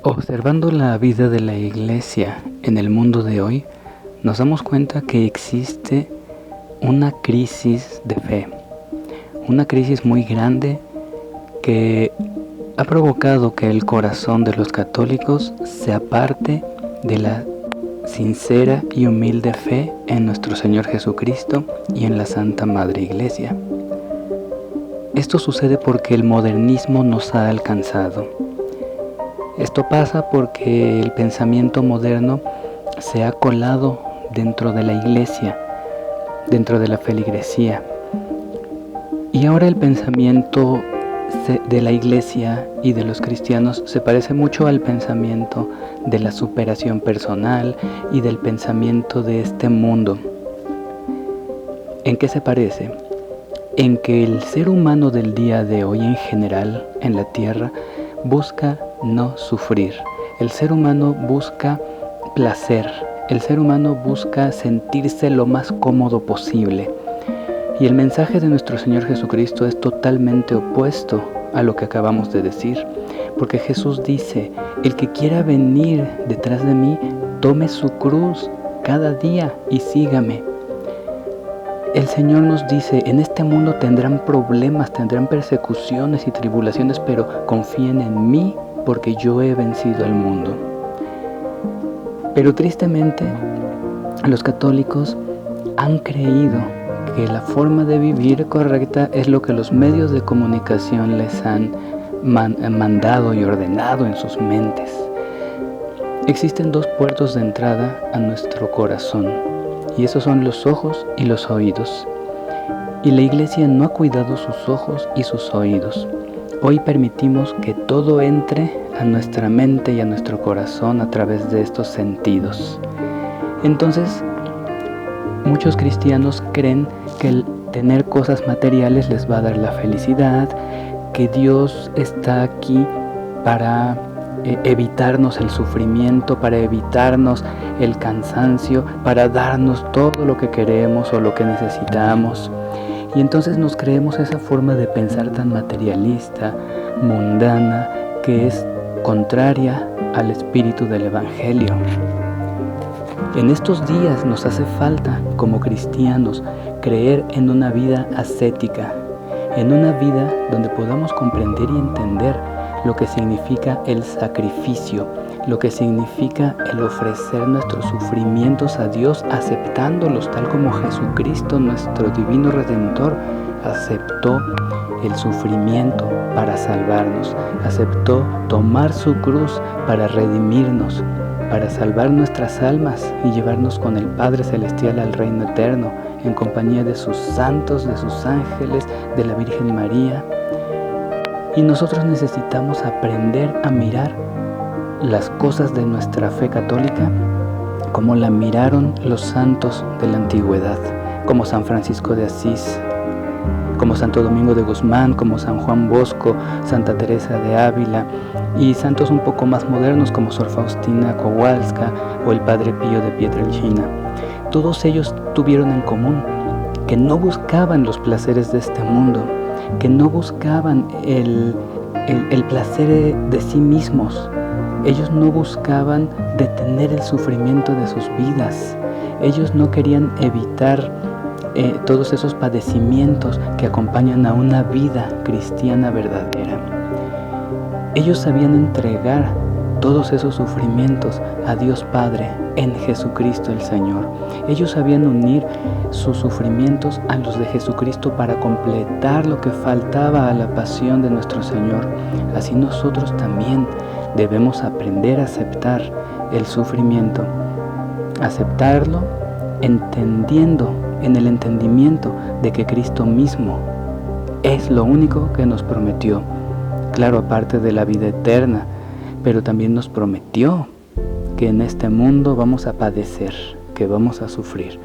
Observando la vida de la Iglesia en el mundo de hoy, nos damos cuenta que existe una crisis de fe, una crisis muy grande que ha provocado que el corazón de los católicos se aparte de la sincera y humilde fe en nuestro Señor Jesucristo y en la Santa Madre Iglesia. Esto sucede porque el modernismo nos ha alcanzado. Esto pasa porque el pensamiento moderno se ha colado dentro de la Iglesia, dentro de la feligresía. Y ahora el pensamiento de la Iglesia y de los cristianos se parece mucho al pensamiento de la superación personal y del pensamiento de este mundo. ¿En qué se parece? En que el ser humano del día de hoy en general en la tierra busca no sufrir. El ser humano busca placer. El ser humano busca sentirse lo más cómodo posible. Y el mensaje de nuestro Señor Jesucristo es totalmente opuesto a lo que acabamos de decir. Porque Jesús dice, el que quiera venir detrás de mí, tome su cruz cada día y sígame. El Señor nos dice, en este mundo tendrán problemas, tendrán persecuciones y tribulaciones, pero confíen en mí porque yo he vencido al mundo. Pero tristemente, los católicos han creído que la forma de vivir correcta es lo que los medios de comunicación les han mandado y ordenado en sus mentes. Existen dos puertos de entrada a nuestro corazón, y esos son los ojos y los oídos. Y la Iglesia no ha cuidado sus ojos y sus oídos. Hoy permitimos que todo entre a nuestra mente y a nuestro corazón a través de estos sentidos. Entonces, muchos cristianos creen que el tener cosas materiales les va a dar la felicidad, que Dios está aquí para evitarnos el sufrimiento, para evitarnos el cansancio, para darnos todo lo que queremos o lo que necesitamos. Y entonces nos creemos esa forma de pensar tan materialista, mundana, que es contraria al espíritu del Evangelio. En estos días nos hace falta, como cristianos, creer en una vida ascética, en una vida donde podamos comprender y entender lo que significa el sacrificio, lo que significa el ofrecer nuestros sufrimientos a Dios, aceptándolos tal como Jesucristo, nuestro divino Redentor, aceptó el sufrimiento para salvarnos, aceptó tomar su cruz para redimirnos, para salvar nuestras almas y llevarnos con el Padre Celestial al reino eterno, en compañía de sus santos, de sus ángeles, de la Virgen María. Y nosotros necesitamos aprender a mirar las cosas de nuestra fe católica como la miraron los santos de la antigüedad, como San Francisco de Asís, como Santo Domingo de Guzmán, como San Juan Bosco, Santa Teresa de Ávila y santos un poco más modernos como Sor Faustina Kowalska o el Padre Pío de Pietrelcina. Todos ellos tuvieron en común que no buscaban los placeres de este mundo, que no buscaban el placer de sí mismos. Ellos no buscaban detener el sufrimiento de sus vidas. Ellos no querían evitar todos esos padecimientos que acompañan a una vida cristiana verdadera. Ellos sabían entregar todos esos sufrimientos a Dios Padre en Jesucristo el Señor. Ellos sabían unir sus sufrimientos a los de Jesucristo para completar lo que faltaba a la pasión de nuestro Señor. Así nosotros también debemos aprender a aceptar el sufrimiento, aceptarlo entendiendo en el entendimiento de que Cristo mismo es lo único que nos prometió. Claro, aparte de la vida eterna, pero también nos prometió que en este mundo vamos a padecer, que vamos a sufrir.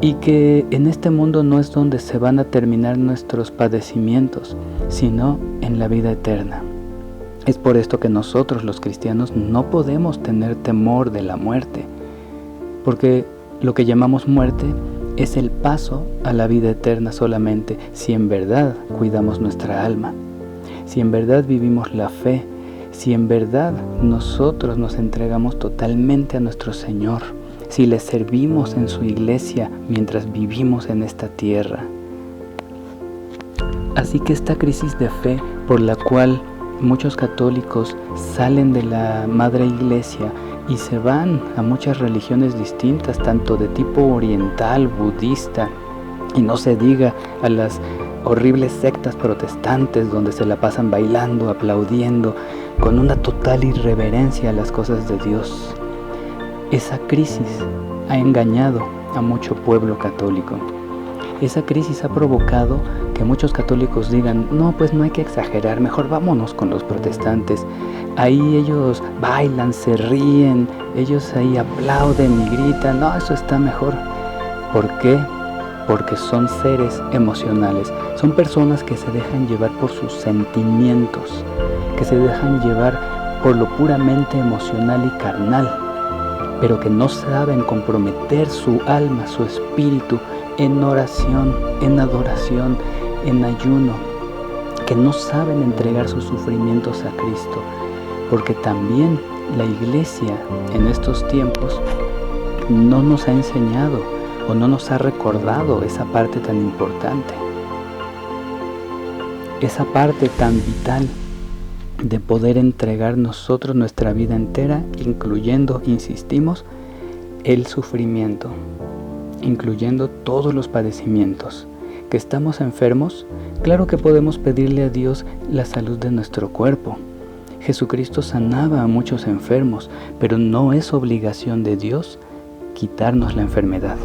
Y que en este mundo no es donde se van a terminar nuestros padecimientos, sino en la vida eterna. Es por esto que nosotros los cristianos no podemos tener temor de la muerte, porque lo que llamamos muerte es el paso a la vida eterna solamente si en verdad cuidamos nuestra alma, si en verdad vivimos la fe, Si en verdad nosotros nos entregamos totalmente a nuestro Señor, si le servimos en su iglesia mientras vivimos en esta tierra. Así que esta crisis de fe por la cual muchos católicos salen de la madre iglesia y se van a muchas religiones distintas, tanto de tipo oriental, budista, y no se diga a las horribles sectas protestantes donde se la pasan bailando, aplaudiendo, con una total irreverencia a las cosas de Dios. Esa crisis ha engañado a mucho pueblo católico. Esa crisis ha provocado que muchos católicos digan, no, pues no hay que exagerar, mejor vámonos con los protestantes. Ahí ellos bailan, se ríen, ellos ahí aplauden y gritan, no, eso está mejor. ¿Por qué? Porque son seres emocionales, son personas que se dejan llevar por sus sentimientos, que se dejan llevar por lo puramente emocional y carnal, pero que no saben comprometer su alma, su espíritu en oración, en adoración, en ayuno, que no saben entregar sus sufrimientos a Cristo, porque también la iglesia en estos tiempos no nos ha enseñado o no nos ha recordado esa parte tan importante, esa parte tan vital de poder entregar nosotros nuestra vida entera, incluyendo, insistimos, el sufrimiento, incluyendo todos los padecimientos. Que estamos enfermos, claro que podemos pedirle a Dios la salud de nuestro cuerpo. Jesucristo sanaba a muchos enfermos, pero no es obligación de Dios quitarnos la enfermedad.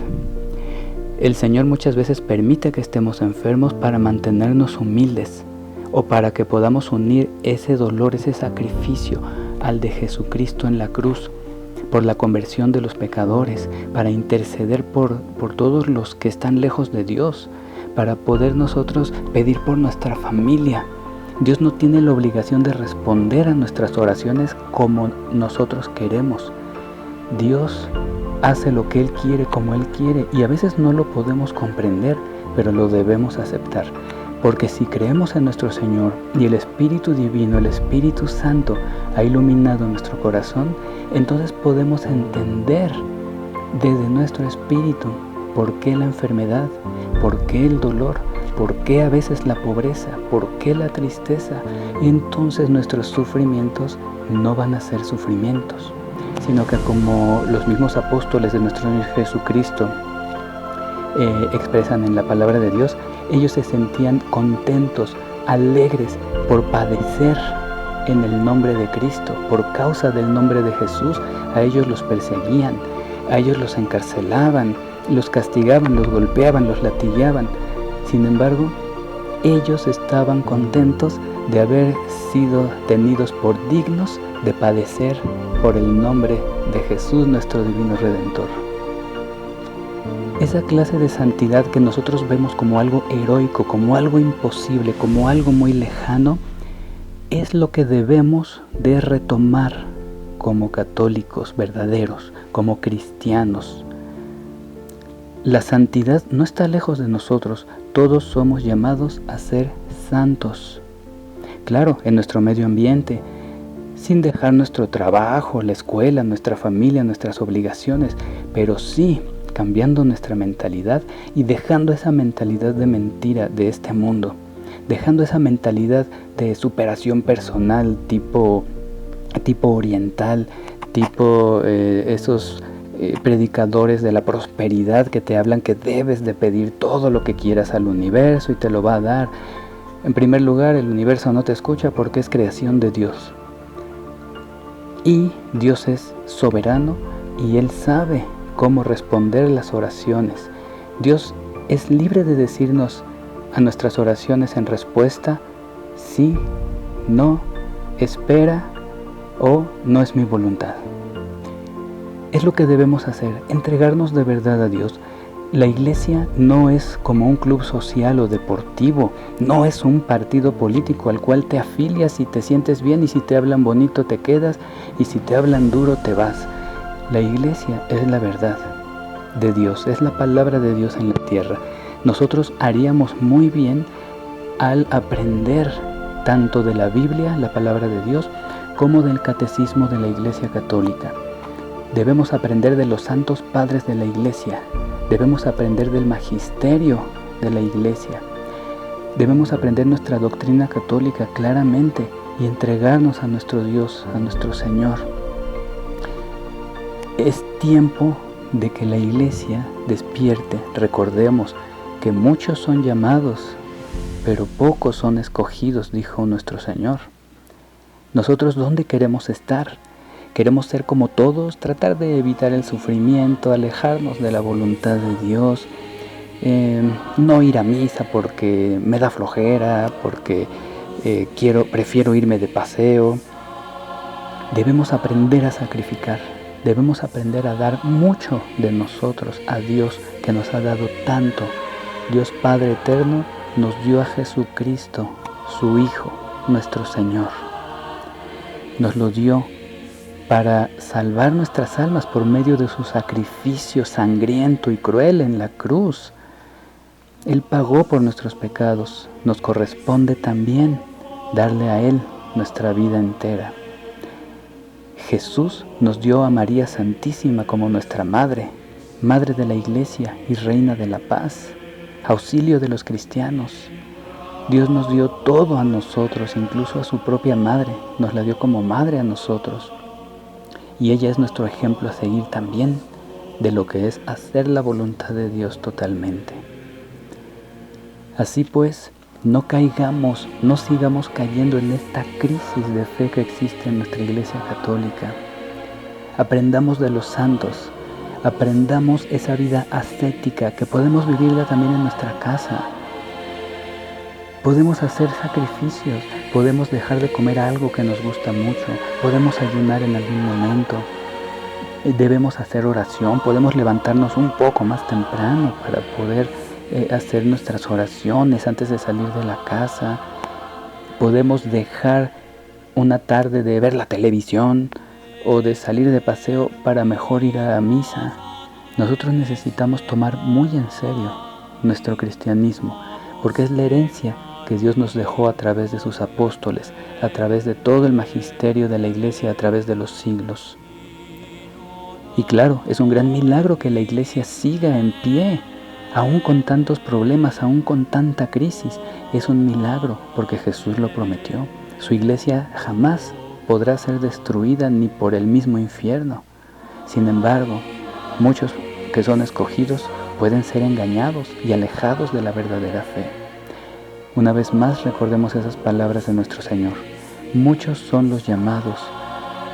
El Señor muchas veces permite que estemos enfermos para mantenernos humildes o para que podamos unir ese dolor, ese sacrificio al de Jesucristo en la cruz, por la conversión de los pecadores, para interceder por todos los que están lejos de Dios, para poder nosotros pedir por nuestra familia. Dios no tiene la obligación de responder a nuestras oraciones como nosotros queremos. Dios hace lo que Él quiere como Él quiere y a veces no lo podemos comprender, pero lo debemos aceptar. Porque si creemos en nuestro Señor y el Espíritu Divino, el Espíritu Santo ha iluminado nuestro corazón, entonces podemos entender desde nuestro espíritu por qué la enfermedad, por qué el dolor, por qué a veces la pobreza, por qué la tristeza, y entonces nuestros sufrimientos no van a ser sufrimientos, sino que como los mismos apóstoles de nuestro Señor Jesucristo expresan en la palabra de Dios, ellos se sentían contentos, alegres por padecer en el nombre de Cristo, por causa del nombre de Jesús. A ellos los perseguían, a ellos los encarcelaban, los castigaban, los golpeaban, los latillaban. Sin embargo, ellos estaban contentos de haber sido tenidos por dignos de padecer por el nombre de Jesús, nuestro divino Redentor. Esa clase de santidad que nosotros vemos como algo heroico, como algo imposible, como algo muy lejano, es lo que debemos de retomar como católicos verdaderos, como cristianos. La santidad no está lejos de nosotros, todos somos llamados a ser santos. Claro, en nuestro medio ambiente, sin dejar nuestro trabajo, la escuela, nuestra familia, nuestras obligaciones, pero sí cambiando nuestra mentalidad y dejando esa mentalidad de mentira de este mundo, dejando esa mentalidad de superación personal tipo oriental, tipo esos predicadores de la prosperidad que te hablan que debes de pedir todo lo que quieras al universo y te lo va a dar. En primer lugar, el universo no te escucha porque es creación de Dios. Y Dios es soberano y Él sabe cómo responder las oraciones. Dios es libre de decirnos a nuestras oraciones en respuesta, sí, no, espera o no es mi voluntad. Es lo que debemos hacer, entregarnos de verdad a Dios. La iglesia no es como un club social o deportivo, no es un partido político al cual te afilias y te sientes bien y si te hablan bonito te quedas y si te hablan duro te vas. La iglesia es la verdad de Dios, es la palabra de Dios en la tierra. Nosotros haríamos muy bien al aprender tanto de la Biblia, la palabra de Dios, como del Catecismo de la Iglesia Católica. Debemos aprender de los santos padres de la Iglesia. Debemos aprender del magisterio de la Iglesia. Debemos aprender nuestra doctrina católica claramente y entregarnos a nuestro Dios, a nuestro Señor. Es tiempo de que la Iglesia despierte. Recordemos que muchos son llamados, pero pocos son escogidos, dijo nuestro Señor. Nosotros, ¿dónde queremos estar? Queremos ser como todos, tratar de evitar el sufrimiento, alejarnos de la voluntad de Dios, no ir a misa porque me da flojera, porque prefiero irme de paseo. Debemos aprender a sacrificar, debemos aprender a dar mucho de nosotros a Dios, que nos ha dado tanto. Dios Padre Eterno nos dio a Jesucristo, su Hijo, nuestro Señor. Nos lo dio para salvar nuestras almas por medio de su sacrificio sangriento y cruel en la cruz. Él pagó por nuestros pecados. Nos corresponde también darle a Él nuestra vida entera. Jesús nos dio a María Santísima como nuestra Madre, Madre de la Iglesia y Reina de la Paz, auxilio de los cristianos. Dios nos dio todo a nosotros, incluso a su propia Madre, nos la dio como Madre a nosotros. Y ella es nuestro ejemplo a seguir también de lo que es hacer la voluntad de Dios totalmente. Así pues, no caigamos, no sigamos cayendo en esta crisis de fe que existe en nuestra Iglesia Católica. Aprendamos de los santos, aprendamos esa vida ascética que podemos vivirla también en nuestra casa. Podemos hacer sacrificios, podemos dejar de comer algo que nos gusta mucho, podemos ayunar en algún momento, debemos hacer oración, podemos levantarnos un poco más temprano para poder hacer nuestras oraciones antes de salir de la casa, podemos dejar una tarde de ver la televisión o de salir de paseo para mejor ir a misa. Nosotros necesitamos tomar muy en serio nuestro cristianismo, porque es la herencia que Dios nos dejó a través de sus apóstoles, a través de todo el magisterio de la Iglesia, a través de los siglos. Y claro, es un gran milagro que la Iglesia siga en pie, aún con tantos problemas, aún con tanta crisis. Es un milagro porque Jesús lo prometió. Su Iglesia jamás podrá ser destruida ni por el mismo infierno. Sin embargo, muchos que son escogidos pueden ser engañados y alejados de la verdadera fe. Una vez más recordemos esas palabras de nuestro Señor. Muchos son los llamados,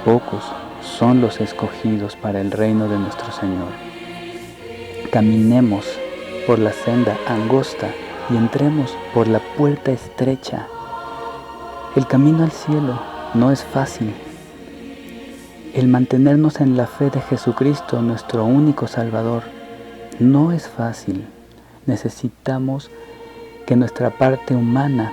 pocos son los escogidos para el reino de nuestro Señor. Caminemos por la senda angosta y entremos por la puerta estrecha. El camino al cielo no es fácil. El mantenernos en la fe de Jesucristo, nuestro único Salvador, no es fácil. Necesitamos que nuestra parte humana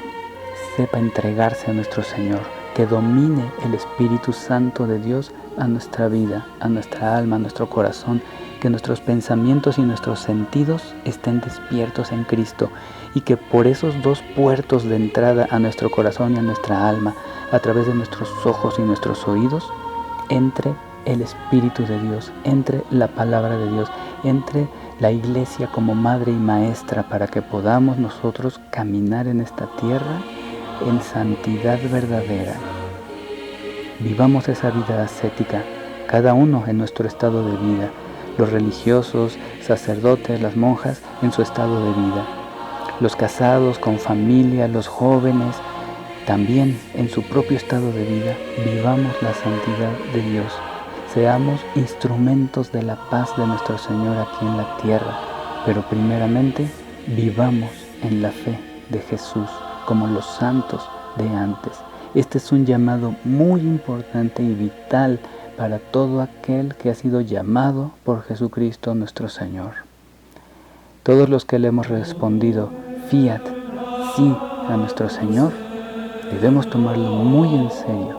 sepa entregarse a nuestro Señor, que domine el Espíritu Santo de Dios a nuestra vida, a nuestra alma, a nuestro corazón, que nuestros pensamientos y nuestros sentidos estén despiertos en Cristo y que por esos dos puertos de entrada a nuestro corazón y a nuestra alma, a través de nuestros ojos y nuestros oídos, entre el Espíritu de Dios, entre la palabra de Dios, entre la Iglesia como madre y maestra, para que podamos nosotros caminar en esta tierra en santidad verdadera. Vivamos esa vida ascética, cada uno en nuestro estado de vida, los religiosos, sacerdotes, las monjas en su estado de vida, los casados con familia, los jóvenes, también en su propio estado de vida. Vivamos la santidad de Dios. Seamos instrumentos de la paz de nuestro Señor aquí en la tierra, pero primeramente vivamos en la fe de Jesús como los santos de antes. Este es un llamado muy importante y vital para todo aquel que ha sido llamado por Jesucristo nuestro Señor. Todos los que le hemos respondido fiat, sí a nuestro Señor, debemos tomarlo muy en serio,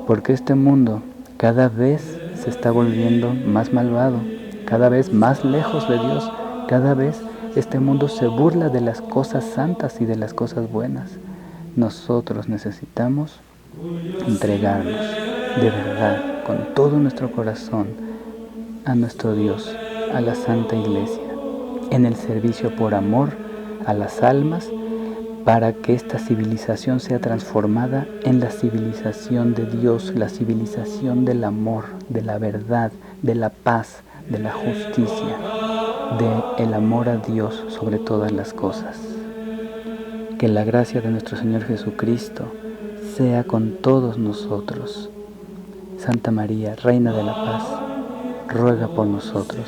porque este mundo cada vez se está volviendo más malvado, cada vez más lejos de Dios, cada vez este mundo se burla de las cosas santas y de las cosas buenas. Nosotros necesitamos entregarnos de verdad, con todo nuestro corazón, a nuestro Dios, a la Santa Iglesia, en el servicio por amor a las almas, para que esta civilización sea transformada en la civilización de Dios, la civilización del amor, de la verdad, de la paz, de la justicia, del amor a Dios sobre todas las cosas. Que la gracia de nuestro Señor Jesucristo sea con todos nosotros. Santa María, Reina de la Paz, ruega por nosotros.